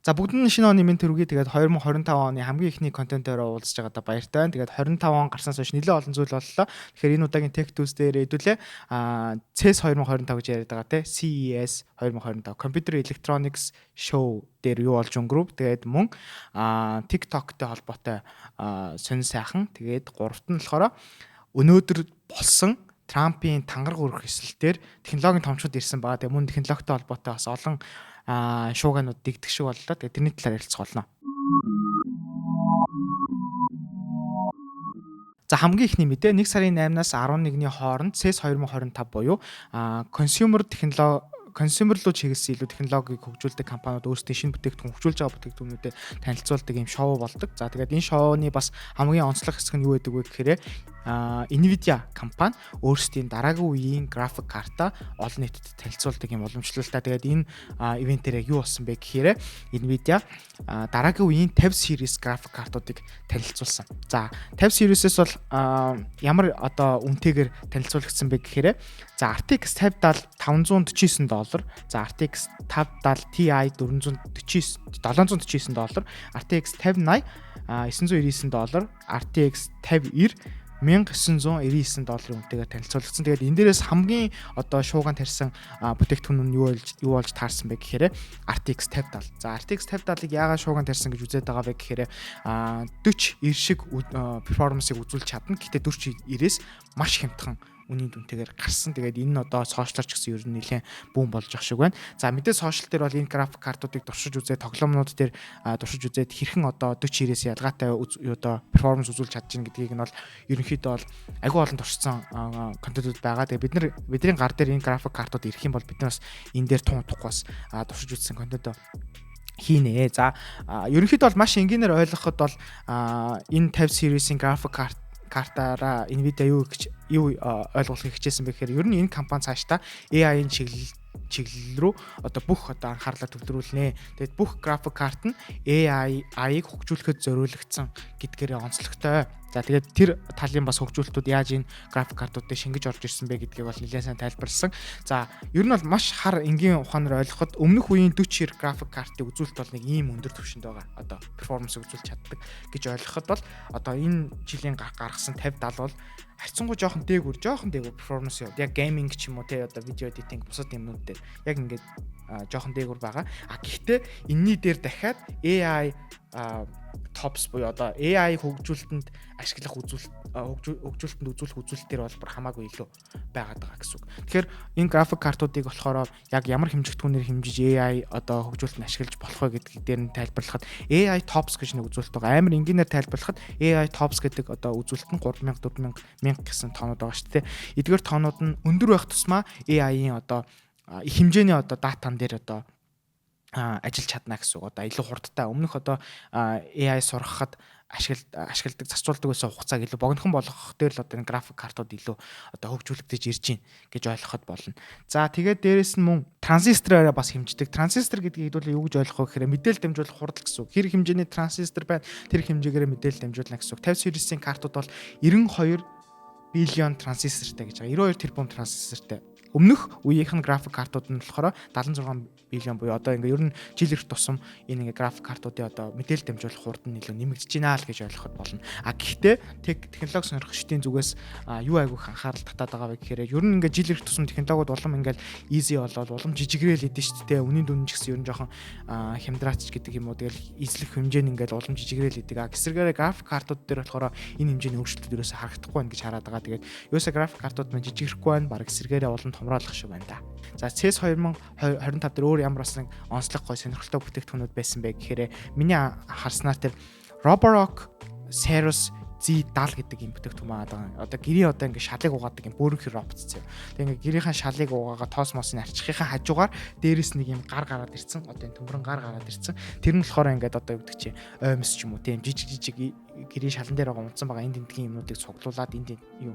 За бүгд нь шинэ оны минь төргий. Тэгээд 2025 оны хамгийн ихний контентоор уулзж байгаадаа баяртай байна. Тэгээд 25 он гарснаас хойш нэлээд олон зүйл боллоо. Тэгэхээр энэ удаагийн Tech Tools дээр хэдүүлээ CES 2025 гэж яриад байгаа те. CES 2025 Computer Electronics Show дээр юу болж өнгөрөв. Тэгээд мөн TikTok-тэй холбоотой сонир сайхан. Тэгээд гуравт нь болохоор өнөөдөр болсон Трампын тангараг өргөх эсэлтээр технологийн томчууд ирсэн байгаа. Тэгээд мөн технологитой холбоотой бас олон шууганууд дэгдэх шиг боллоо. Тэгээд тэрний талаар ярилцах болно. За хамгийн ихний мэдээ 1 сарын 8-наас 11-ний хооронд CES 2025 буюу консюмер руу чиглэсэн илүү технологиг хөгжүүлдэг компаниуд өөрсдийн шинэ бүтээгдэхүүн хөгжүүлж байгаа бүтээгдэхүүнүүдэд танилцуулдаг юм шоу болдог. За тэгээд энэ шоуны бас хамгийн онцлог хэсэг нь юу байдаг вэ гэхээр Nvidia компани өөрсдийн дараагийн үеийн график карта олон нийтэд танилцуулдаг юм уламжлалтай. Тэгээд энэ ивентээр юу болсон бэ гэхээр Nvidia дараагийн үеийн 50 series график картуудыг танилцуулсан. За 50 series-с бол ямар одоо үнэтэйгээр танилцуулагдсан бэ гэхээр за RTX 5070 $549, за RTX 5070 Ti $749, RTX 5080 $999, RTX 5090 $1999 үнэтэйгээр танилцуулагдсан. Тэгээд энэ дээрээс хамгийн одоо шууган тарьсан бүтээгдэхүүн нь юу болж таарсан бэ гэхээр RTX 5070. За RTX 5070-ыг яагаад шууган тарьсан гэж үзээд байгаа вэ гэхээр 4090 шиг перформансыг үзүүлж чадна. Гэхдээ 4090-ээс маш хямдхан үнийн дүнтэйгээр гарсан. Тэгээд энэ нь одоо сошиалч гэсэн ер нь нэлээд бүүн болж ах шиг байна. За мэдээ сошиал дээр бол энэ график картуудыг туршиж үзээд тоглоомнууд дээр туршиж үзээд хэрхэн одоо 4090-ээс ялгаатай одоо перформанс үзүүлж чадж гин гэдгийг нь бол ерөнхийдөө бол агүй олон туршсан контентууд байгаа. Тэгээд бидний гар дээр энэ график картууд ирэх юм бол бид нас энэ дээр туухгүйс туршиж үзсэн контент хийнэ. За ерөнхийдөө бол маш энгийнээр ойлгоход бол энэ 50 series-ийн график картаараа Nvidia юу ойлгуулахыг хичээсэн бэ гэхээр ер нь энэ компани цаашдаа AI-ийн чиглэл рүү одоо бүх одоо анхаарлаа төвлөрүүлнэ. Тэгээд бүх график карт нь AI-ыг хөгжүүлэхэд зориулагдсан гэдгээрээ онцлогтой. За тэгээд тэр талын бас хөгжүүлэлтүүд яаж энэ график картуудыг шингэж орж ирсэн бэ гэдгийг бол нэлээд сайн тайлбарласан. За ер нь бол маш хар энгийн ухаанаар ойлгоход өмнөх үеийн 4090 график картыг үзүүлэлт бол нэг ийм өндөр түвшинд байгаа. Одоо перформанс үзүүлж чаддаг гэж ойлгоход бол одоо энэ жилийн гаргасан 5070 бол харьцангуй жоохон дээгүүр перформанс яваад яг гейминг ч юм уу те одоо видео эдитинг бусад юмнууд дээр яг ингээд жоохон дээгүүр байгаа. Гэхдээ энэний дээр дахиад AI tops буюу одоо AI хөгжүүлэлтэнд ашиглах хөгжүүлэлтэнд үзүүлэх үзүүлэлтээр бол бүр хамаагүй илүү байгаад байгаа гэсэн үг. Тэгэхээр энэ график картуудыг болохоор яг ямар хэмжигдэхүүнээр хэмжиж AI одоо хөгжүүлэлтэнд ашиглаж болох вэ гэдгийг дээр нь тайлбарлахад AI tops гэж нэг үзүүлэлт байгаа. Амар энгийнээр тайлбарлахад AI tops гэдэг одоо үзүүлэлт нь 3000 4000 гэсэн тоонууд байгаа шүү дээ. Эдгээр тоонууд нь өндөр байх тусмаа AI-ийн одоо их хэмжээний одоо датан дээр одоо ажиллаж чадна гэсэн үг. Одоо илүү хурдтай өмнөх одоо AI сургахад ашигладаг зарцуулдаг байсан хугацааг илүү богинохон болгох дээр л одоо энэ график картууд илүү одоо хөгжүүлэгдэж ирж байна гэж ойлгоход болно. За тэгээд дээрэс нь мөн транзистораараа бас хэмждэг. Транзистор гэдгийг хэдүүлээ юу гэж ойлгох вэ гэхээр мэдээлэл дамжуулах хурал гэсэн үг. Хэрэг хэмжээний транзистор байна. Тэр хэмжээгээр мэдээлэл дамжуулна гэсэн үг. 50 series-ийн картууд бол 92 биллион транзистортай гэж байгаа. 92 тэрбум транзистортай. Өмнөх үеийнхэн график картууд нь болохоор 76 биллион буюу одоо ингээ ер нь жил ирэх тусам энэ ингээ график картуудын одоо мэдээлэл дамжуулах хурд нь илүү нэмэгдэж байна л гэж ойлгоход болно. Гэхдээ технологи сонирхчдын зүгээс юу айгүйх анхаарал татаад байгаа вэ гэхээр ер нь ингээ жил ирэх тусам технологиуд улам ингээл easy болоод улам жижигрээл идэв шүү дээ. Үнийн дүн ч гэсэн ер нь жоохон хямдраач гэдэг юм уу. Тэгэл эзлэх хэмжээ нь ингээл улам жижигрээл идэг. Гэсэргээрээ график картууд дээр болохоор энэ хэмжээний өөрчлөлтүүд ерөөсө харагдахгүй байна гэж хараад байгаа. Тэгээд ерөөсө график картууд маань жижигрэхгүй байна. Бараг эсэргээрээ улам томроолох шиг байна да. За CES 2025 дээр өөр ямар бас нэг онцлог гой сонирхолтой бүтээгдэхүүнүүд байсан бэ гэхээр миний харснаар тэр Roborock Ceros Z70 гэдэг юм бүтээгдэхүүн байгаа. Одоо гэрийн одоо ингээ шалыг угаадаг юм бөөрөнхөр робот зэ. Тэгээ ингээ гэрийнхэн шалыг угаагаа тоосмосын арчихынхаа хажуугаар дээрэс нэг юм гар гараад ирсэн. Одоо энэ төмрөн гар гараад ирсэн. Тэр нь болохоор ингээд одоо юу гэдэг чи оймс ч юм уу тийм жижиг гэрийн шалан дээр байгаа унтсан байгаа энд тентгийн юмнуудыг цуглуулад энд юу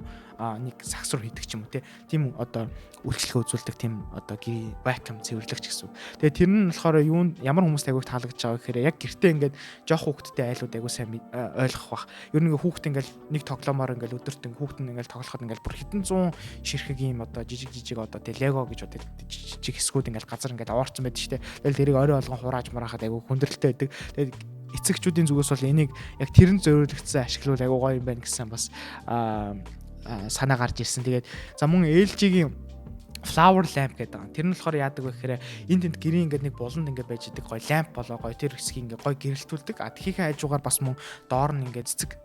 нэг сакс руу хийдэг ч юм уу тийм одоо үйлчлэгээ үзүүлдэг тийм одоо гэрийн vacuum цэвэрлэгч гэсэн. Тэгээ тэр нь болохоор ямар хүмүүст аягүй таалагдж байгаа гэхээр яг гэртээ ингээд жоох хүүхдтэй айлууд аягүй сайн ойлгох бах. Ер нь хүүхд ингээд нэг тоглоомоор ингээд өдөрт хүүхд нь ингээд тоглоход ингээд бүр хэдэн зуун ширхэг юм одоо жижиг одоо тэг лего гэж одоо жижиг хэсгүүд ингээд газар ингээд аваарсан байдаг шүү дээ. Тэгэл тэрийг орой болгон хурааж мараахад аягүй хүндрэлтэй байдаг. Тэгээд эцэгчүүдийн зүгээс бол энийг яг тэрэн зориулагдсан ашиглал аягүй гоё юм байна гэсэн бас санаа гарч ирсэн. Тэгээд за мөн LG-ийн flower lamp гэдэг байгаа. Тэр нь болохоор яадаг вэ гэхээр энд гэрийн ингээд нэг буланд ингээд байж идэг гоё ламп болоо гоё тэр хэсгийг ингээд гоё гэрэлтүүлдэг. Тхийнхээ хажуугаар бас мөн доор нь ингээд цэцэг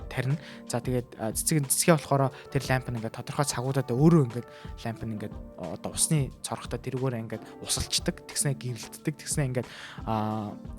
тарина. За тэгээд цэцгээ болохоор тэр ламп нь ингээд тодорхой цагуудад өөрөө ингээд ламп нь ингээд одоо усны цорхтой тэрүүгээр ингээд усалчдаг. Тэгснэ гэрэлтдэг. Тэгснэ ингээд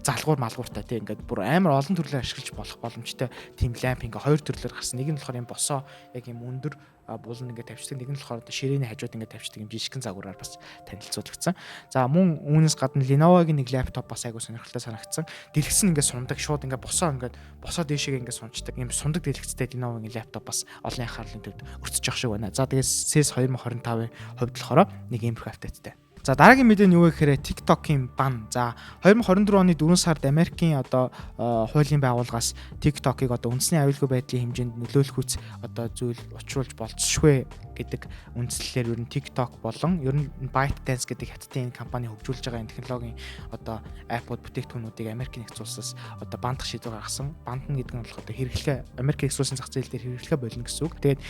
залгуур малгууртай тийм ингээд бүр амар олон төрлөөр ашиглаж болох боломжтой тийм ламп ингээд хоёр төрлөөр гарсан. Нэг нь болохоор юм босоо яг юм өндөр булан ингээд тавьчихдаг. Нэг нь болохоор ширээний хажууд ингээд тавьчихдаг юм жижигхэн загвараар бас танилцуулагдсан. За мөн үүнээс гадна Lenovo-гийн нэг лаптоп бас айгуу сонирхолтой санагдсан. Дэлгэц нь ингээд сундаг шууд ингээд босоо дээшээ ингээд сунчдаг. Ийм сундаг дэлгэцтэй Lenovo-гийн лаптоп бас олон анхаарлын төвд өртөж явах шиг байна. За тэгээд CES 2025-ын хувьд болохоор нэг иймэрхүү апдейттэй. За дараагийн мэдээ нь юу вэ гэхээр TikTok-ийн бан. За 2024 оны 4 сард Америкийн одоо хуулийн байгууллагаас TikTok-ыг одоо үндэсний аюулгүй байдлын хэмжээнд нөлөөлөхүйц одоо зүйл учруулж болцсошгүй гэдэг үндслэлээр ер нь TikTok болон ер нь ByteDance гэдэг хятадын компани хөгжүүлж байгаа энэ технологийн одоо Apple бүтээгдэхүүнүүдийг Америкийн нэгдсэн улсаас одоо бандах шийдвэр гаргасан. Бандна гэдэг нь болох одоо хэрэглэхэ Америкийн нэгдсэн улсын зах зээл дээр хэрэглэхэ болно гэсэн үг. Тэгээд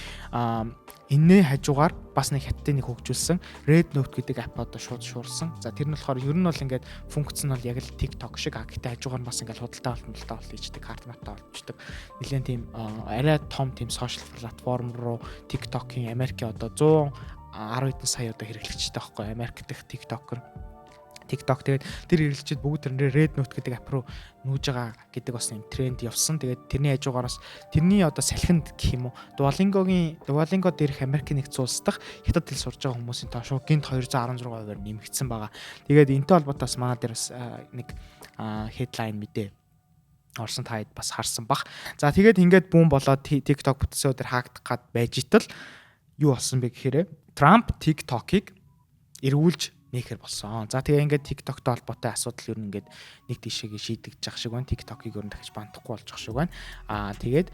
энэний хажуугаар бас нэг хятадын нэг хөгжүүлсэн Red Note гэдэг app одоо шууд шуурсан. За тэр нь болохоор ер нь бол ингээд функц нь бол яг л TikTok шиг гэхдээ хажуугаар нь бас ингээд худалдаа болт хийждэг, карт матаа болчихдог. Нилээн тийм арай том тийм сошиал платформ руу TikTok-ийн Америкийн одоо 110 хэдэн сая одоо хэрэглэгчтэй байхгүй Америк дэх TikTok-ор TikTok тэгээд тэр хэрэглэгчид бүгд тэрнээ Red Note гэдэг app руу нүүж байгаа гэдэг бас юм тренд явсан. Тэгээд тэрний хажуугаараас тэрний одоо салхинд гэх юм уу Duolingo дээрх Америкийн нэгдсэн улс дахь хятад хэл сурж байгаа хүмүүсийн тоо шууд гинт 216%-аар нэмэгдсэн байгаа. Тэгээд энэтэй холбоотой бас манай дээр бас нэг headline мэдээ орсон таад бас харсан бах. За тэгээд ингээд бүүн болоод TikTok бүтцээ өдөр хаагдах гад байж итал юу болсон бэ гэхээр Трамп TikTok-ыг эргүүлж нэхэр болсон. За тэгээ ингээд TikTok-той холбоотой асуудал ер нь ингээд нэг тийшээгээ шийдэгдэж ах шиг байна. TikTok-ыг ер нь дахиж бандахгүй болж ах шиг байна. Тэгээд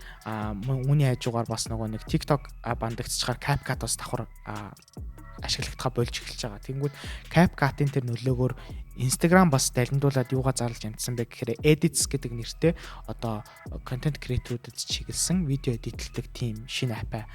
үүний хажуугаар бас нөгөө нэг TikTok бандагдчихаар CapCut бас давхар ашиглагдахаа болж эхэлж байгаа. Тэнгүүд CapCut-ийн тэр нөлөөгөөр Instagram бас далиндуулаад юугаа зарлж амжсан бэ гэхээр Edits гэдэг нэртэй одоо контент креаторуудад чиглэсэн видео эдитлдэг тийм шинэ app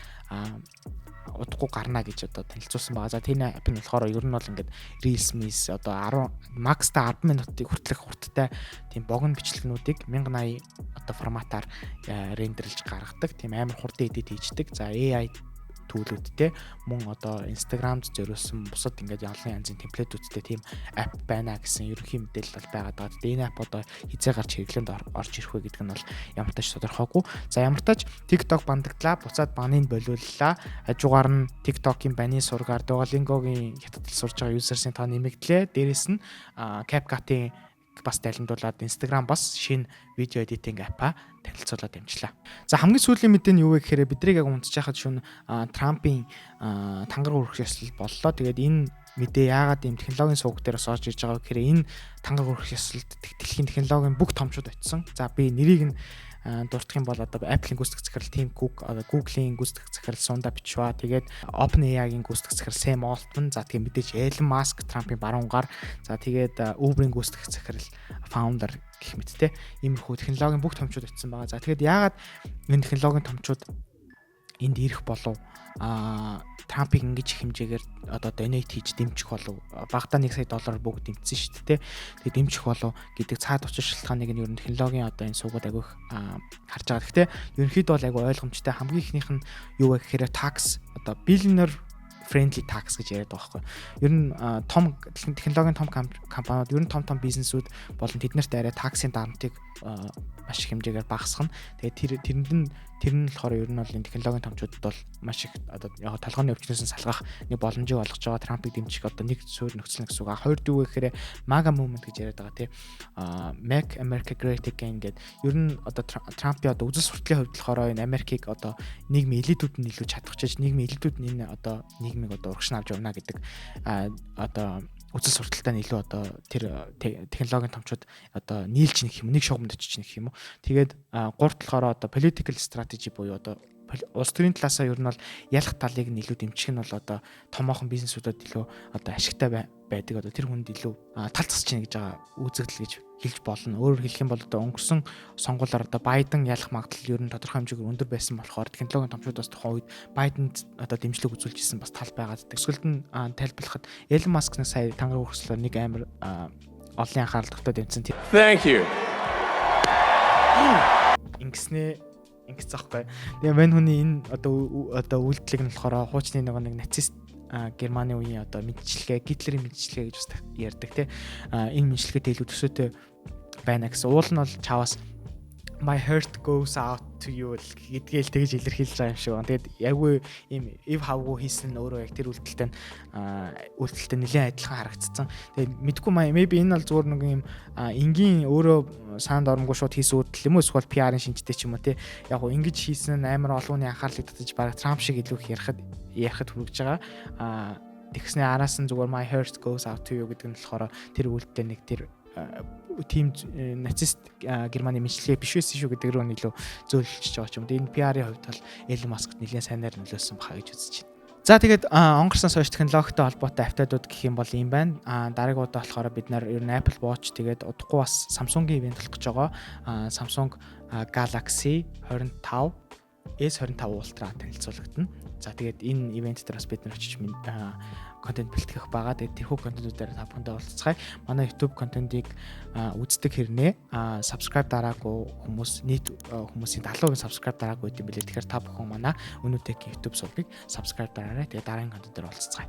удахгүй гарна гэж одоо танилцуулсан байгаа. За тэр app нь болохоор ер нь бол ингээд Reels miss одоо 10 макста 10 минутыг хүртэлх хурдтай тийм богино бичлэгнүүдийг 1080 одоо форматаар рендерлж гаргадаг. Тийм амар хурдан эдит хийждэг. За AI түүлүүдтэй мөн одоо Instagram-д зориулсан бусад ингээд олон янзын темплейтүүдтэй тийм app байна гэсэн ерөнхий мэдээлэл бол байгаад байгаа. Тэгээд энэ app одоо хизээ гарч хэрэглээнд орж ирэх вэ гэдэг нь бол ямар тач тодорхойгүй. За ямар тач TikTok бандаглаа, буцаад баныг болиуллаа. Хажуугаар нь TikTok-ийн баны сургаар Duolingo-гийн хятад хэл сурж байгаа юзерсийн тоо нэмэгдлээ. Дээрээс нь CapCut-ийн бас далиндуулаад Instagram бас шинэ видео эдитинг аппа танилцуулаад амжлаа. За хамгийн сүүлийн мэдээ нь юу вэ гэхээр бидрийг яг унтж байхад шүүн Трампын тангар хүрэх ёслол боллоо. Тэгээд энэ мэдээ яагаад ийм технологийн сувг дээр бас орж ирж байгаа вэ гэхээр энэ тангар хүрэх ёслолд дэлхийн технологийн бүх томчууд очсон. За би нэрийг нь дурдах юм бол одоо Apple-ийн гүйцэтгэх захирал Tim Cook, Google-ийн гүйцэтгэх захирал Sundar Pichai, тэгээд OpenAI-гийн гүйцэтгэх захирал Sam Altman, за тэгээд мэдээж Elon Musk, Trump-ийн баруун гар, за тэгээд Uber-ийн гүйцэтгэх захирал founder гэх мэт те иймэрхүү технологийн бүх томчууд очсон байгаа. За тэгээд яагаад энэ технологийн томчууд энд ирэх болов Трампыг ингэж их хэмжээгээр одоо donate хийж дэмжих болов багадаа $1 сая бүгд дэмжсэн шүү дээ. Тэгээд дэмжих болов гэдэг цаад учир шалтгааныг нь ер нь технологийн одоо энэ суугаад агиох харж байгаа. Гэхдээ ерөнхийдөө бол агай ойлгомжтой хамгийн ихнийх нь юу вэ гэхээр tax одоо billionaire friendly tax гэж яриад байгаа байхгүй. Ер нь том технологийн том компаниуд ер нь том бизнесүүд болон тэднэрт арай таксын дарамтыг маш их хэмжээгээр багасгана. Тэгээд тэрэнд нь Тэр нь болохоор ер нь бол энэ технологийн томчуудад бол маш их одоо яг толгойн өвчнөөс салгах нэг боломжийг олгож байгаа. Трампыг дэмжих одоо нэг суурь нөхцөл гэсэн үг. Хоёрд юу гэхээр MAGA movement гэж яриад байгаа тий. Make America Great Again гэдэг. Ер нь одоо Трампын одоо үзэл сурталын хувьд болохоор энэ Америкийг одоо нийгмийн элитүүд нь илүү чадахчиж нийгмийн элитүүд нь энэ одоо нийгмийг одоо урагш авч явна гэдэг одоо үзэл сурталтай нь илүү одоо тэр технологийн томчууд одоо нийлж нэг юм нэг шугамд очиж нэг юм уу. Тэгээд гурав талаараа одоо political strategy буюу одоо улс төрийн талаасаа ер нь бол ялах талыг нь илүү дэмжих нь бол одоо томоохон бизнесүүдэд илүү одоо ашигтай байдаг одоо тэр хүнд илүү тал засч чинь гэж байгаа үзэгдэл гэж хэлж болно. Өөрөөр хэлэх юм бол одоо өнгөрсөн сонгуулиар одоо Байден ялах магадлал ер нь тодорхой хэмжээгээр өндөр байсан болохоор технологийн томчуудаас тухайн үед Байденд одоо дэмжлэг үзүүлж ирсэн бас тал байгаад. Тэсгэлд нь тайлбарлахад Elon Musk нэг сая тангар хөрслөөр нэг амар олон анхаарал татаад явсан. Thank you. Ингэсэн захгүй. Тэгээ мань хүний энэ одоо үйлдэлийг нь болохоор хуучны нэг нацист Германы үеийн одоо мэдчилгээ, Гитлерийн мэдчилгээ гэж бас ярьдаг тий. Энэ мэдчилгээтэй илүү төсөөтэй байна гэсэн. Уул нь бол чаваас my heart goes out to you гэдгээл тэгж илэрхийлж байгаа юм шиг байна. Тэгээд яггүй ийм ив хавгүй хийсэн өөрөө яг тэр үйлдэлтэй нэлээд адилхан харагдцсан. Тэгээд мэдгүй maybe энэ бол зүгээр нэг юм энгийн өөрөө саанд оромгүй шууд хийсэн үйлдэл юм уу эсвэл PR-ын шинжтэй ч юм уу тий. Яг гоо ингэж хийсэн амар олонний анхаарлыг татаж бараг Трамп шиг илүү их ярихад хүрэж байгаа. Тэгснээ араас нь зүгээр my heart goes out to you гэдэг нь болохоор тэр үйлдэлтэй нэг тэр тим нацист Германы мэдчилгээ биш байсан шүү гэдэг рүү илүү зөөлөлж байгаа ч юм. Энэ PR-ийн хувьд бол Elon Musk-т нэлээд сайнаар нөлөөсөн баха гэж үзэж байна. За тэгээд онгорсон сошиал технологитой холбоотой автодууд гэх юм бол юм байна. Дараагийн удаа болохоор бид нар ер нь Apple Watch тэгээд удахгүй бас Samsung-ийн ивент болох гэж байгаа. Samsung Galaxy 25 S25 Ultra танилцуулагдана. За тэгээд энэ ивент дээр бас бид нар очиж контент бэлтгэх байгаа. Тэгээд тэрхүү контентуудаар та бүхэндээ уулзцгаая. Манай YouTube контентыг үздэг хэрнээ subscribe дараагүй хүмүүс нийт хүмүүсийн 70% subscribe дараагүй гэдэм билээ. Тэгэхээр та бүхэн манай Өнөөдрийн YouTube сувгийг subscribe дараарай. Тэгээд дараагийн контентоор уулзцгаая.